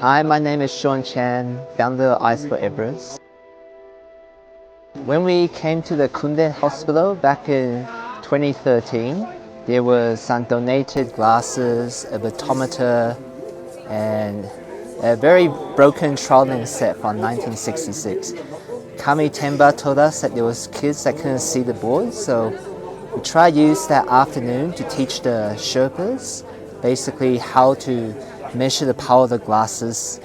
Hi, my name is Sean Chan, founder of Eyes for Everest. When we came to the Kunde hospital back in 2013, there was some donated glasses, a vetometer, and a very broken trial lens set from 1966. Kami Temba told us that there was kids that couldn't see the board, so we tried to use that afternoon to teach the Sherpas basically how to measure the power of the glasses,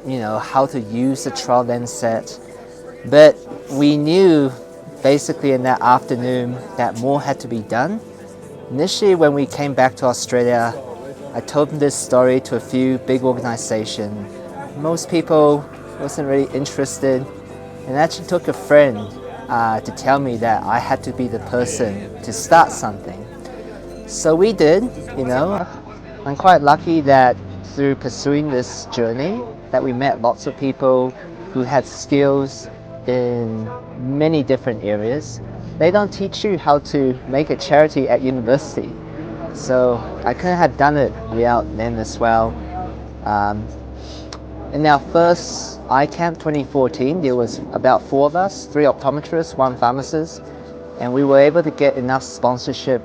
how to use the trial lens set. But we knew basically in that afternoon that more had to be done. Initially, when we came back to Australia, I told this story to a few big organizations. Most people wasn't really interested, and I actually took a friend to tell me that I had to be the person to start something. So we did. I'm quite lucky that through pursuing this journey that we met lots of people who had skills in many different areas. They don't teach you how to make a charity at university. So I couldn't have done it without them as well. Um, in our first iCamp 2014, there was about 4 of us, 3 optometrists, 1 pharmacist, and we were able to get enough sponsorship,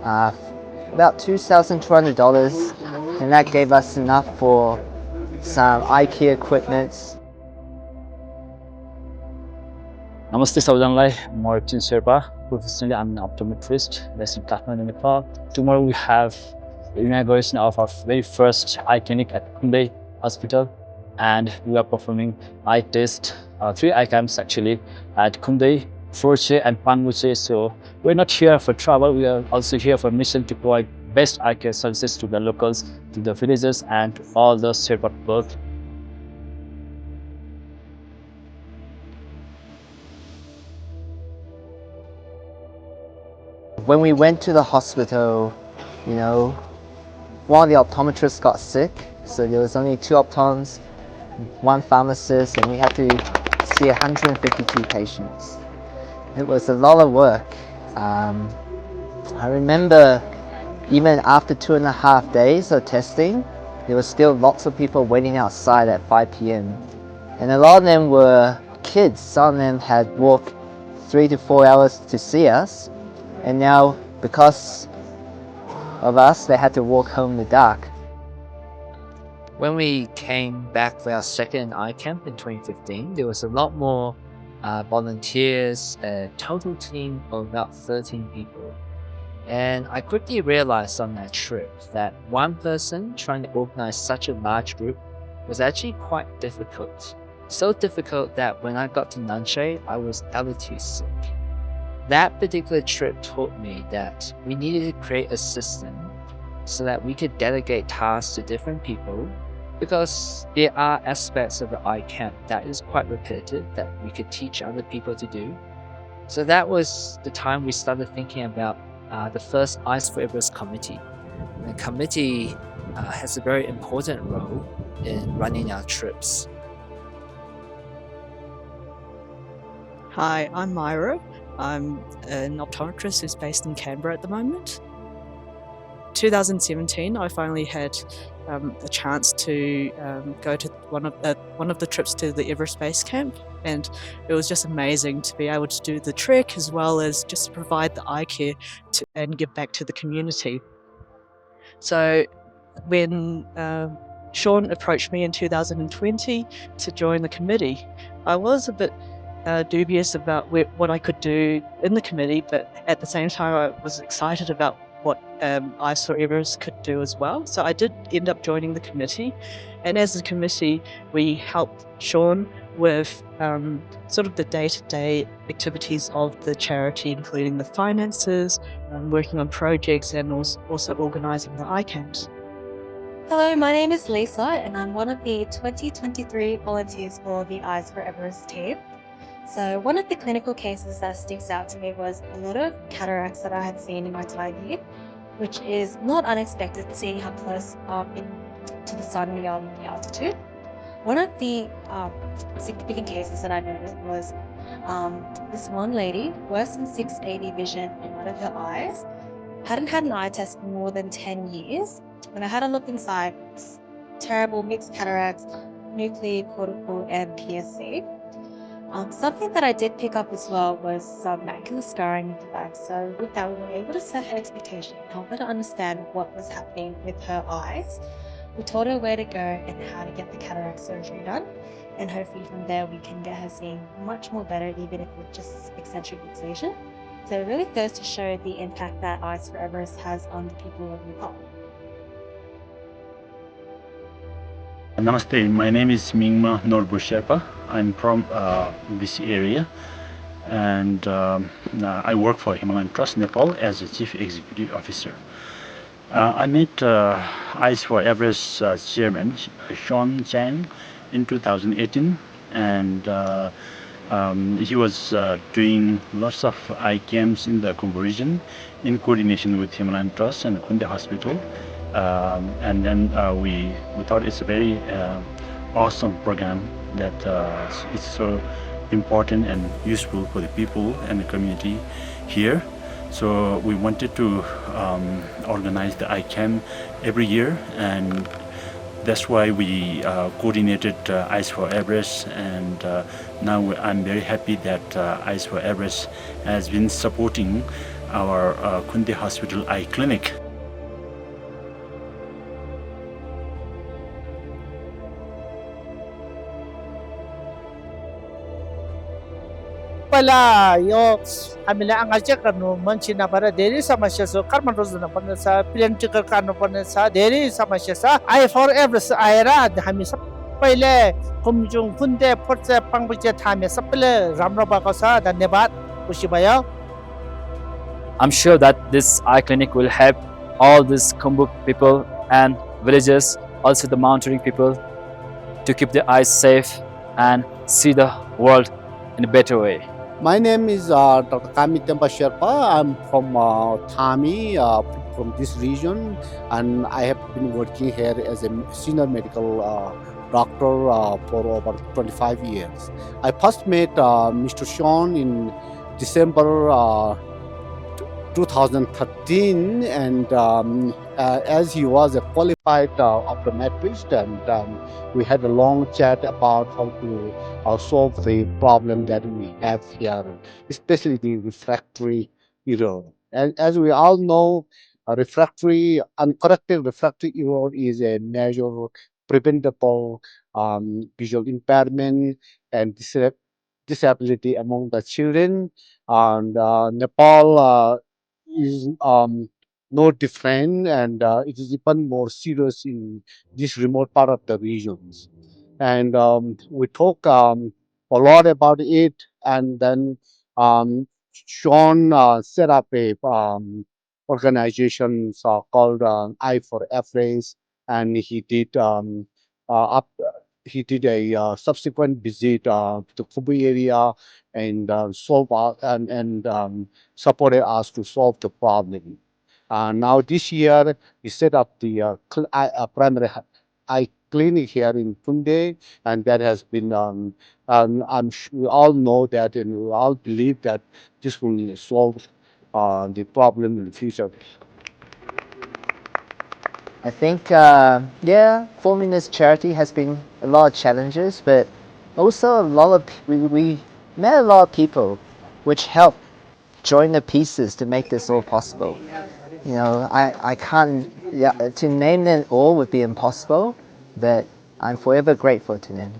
about $2,200, and that gave us enough for some Eyecare equipment. Namaste सबैजनालाई म Aatriyagraphy Sherpa. Professionally, I'm an optometrist based in Kathmandu, Nepal. Tomorrow we have the inauguration of our very first eye clinic at Kunde Hospital, and we are performing eye test, 3 eye camps actually at Kunde, Forche, and Panguche. So we're not here for trouble. We are also here for mission to provide best eye care services to the locals, to the villagers, and to all the Sherpa people. When we went to the hospital, one of the optometrists got sick, so there was only 2 optoms, 1 pharmacist, and we had to see 152 patients. It was a lot of work. I remember even after 2.5 days of testing, there was still lots of people waiting outside at 5 p.m. And a lot of them were kids. Some of them had walked 3 to 4 hours to see us, and now because of us, they had to walk home in the dark. When we came back for our second iCamp in 2015, there was a lot more volunteers, a total team of about 13 people. And I quickly realized on that trip that one person trying to organize such a large group was actually quite difficult. So difficult that when I got to Nanshe, I was altitude sick. That particular trip taught me that we needed to create a system so that we could delegate tasks to different people, because there are aspects of the iCamp that is quite repetitive that we could teach other people to do. So that was the time we started thinking about the first Eyes for Everest committee. The committee has a very important role in running our trips. Hi, I'm Myra. I'm an optometrist who's based in Canberra at the moment. 2017, I finally had a chance to go to one of the trips to the Everest Base Camp, and it was just amazing to be able to do the trek as well as just provide the eye care and give back to the community. So when Sean approached me in 2020 to join the committee, I was a bit dubious about what I could do in the committee, but at the same time I was excited about what Eyes for Everest could do as well. So I did end up joining the committee, and as a committee we helped Sean with sort of the day-to-day activities of the charity, including the finances, working on projects, and also organising the iCamps. Hello, my name is Lisa, and I'm one of the 2023 volunteers for the Eyes for Everest team. So one of the clinical cases that sticks out to me was a lot of cataracts that I had seen in my time here, which is not unexpected seeing how close to the sun we are with the altitude. One of the significant cases that I noticed was this one lady, worse than 680 vision in one of her eyes, hadn't had an eye test for more than 10 years. When I had a look inside, terrible mixed cataracts, nuclear cortical, and PSC. Something that I did pick up as well was some macular scarring in the back. So with that, we were able to set her expectation, help her to understand what was happening with her eyes. We told her where to go and how to get the cataract surgery done. And hopefully from there, we can get her seeing much more better, even if it's just eccentric fixation. So it really goes to show the impact that Eyes for Everest has on the people of Nepal. Namaste, my name is Mingma Norbu Sherpa. I'm from this area, and I work for Himalayan Trust Nepal as a Chief Executive Officer. I met Eyes for Everest Chairman Sean Chang in 2018, and he was doing lots of eye camps in the Kumbh region in coordination with Himalayan Trust and Kunde Hospital. And then we thought it's a very awesome program that is so important and useful for the people and the community here. So we wanted to organize the ICAM every year, and that's why we coordinated Eyes for Everest, and now I'm very happy that Eyes for Everest has been supporting our Kunde Hospital Eye Clinic. पहिला यो हामीले आँगाचे गर्नु मान्छे नभएर धेरै समस्या छ, कर्म रोज्नु पर्ने छ, प्लेन टिकट काट्नु पर्ने छ, धेरै समस्या छ। आई फर एभरेस्ट आएर हामी सबैले कुमजुङ कुन्ते फर्चे पाङबुचे थामे सबैले राम्रो भएको छ। धन्यवाद, खुसी भयो। I'm sure that this eye clinic will help all these Kumbh people and villagers, also the mountaineering people, to keep their eyes safe and see the world in a better way. My name is Dr. Kamitempa Sherpa. I'm from Thami, from this region, and I have been working here as a senior medical doctor for over 25 years. I first met Mr. Sean in December 2013, and as he was a qualified optometrist, and we had a long chat about how to solve the problem that we have here, especially the refractory error. And as we all know, uncorrected refractory error is a major preventable visual impairment and disability among the children. And Nepal is no different, and it is even more serious in this remote part of the regions. And we talk a lot about it, and then Sean set up a organization called Eye for Everest, and he did he did a subsequent visit to the Kumbh area and supported us to solve the problem. Now this year, we set up the primary eye clinic here in Kunde, and that has been, we all know that, and we all believe that this will solve the problem in the future. I think, yeah, forming this charity has been a lot of challenges, but also we met a lot of people which helped join the pieces to make this all possible. You know, I can't, yeah, to name them all would be impossible, but I'm forever grateful to them.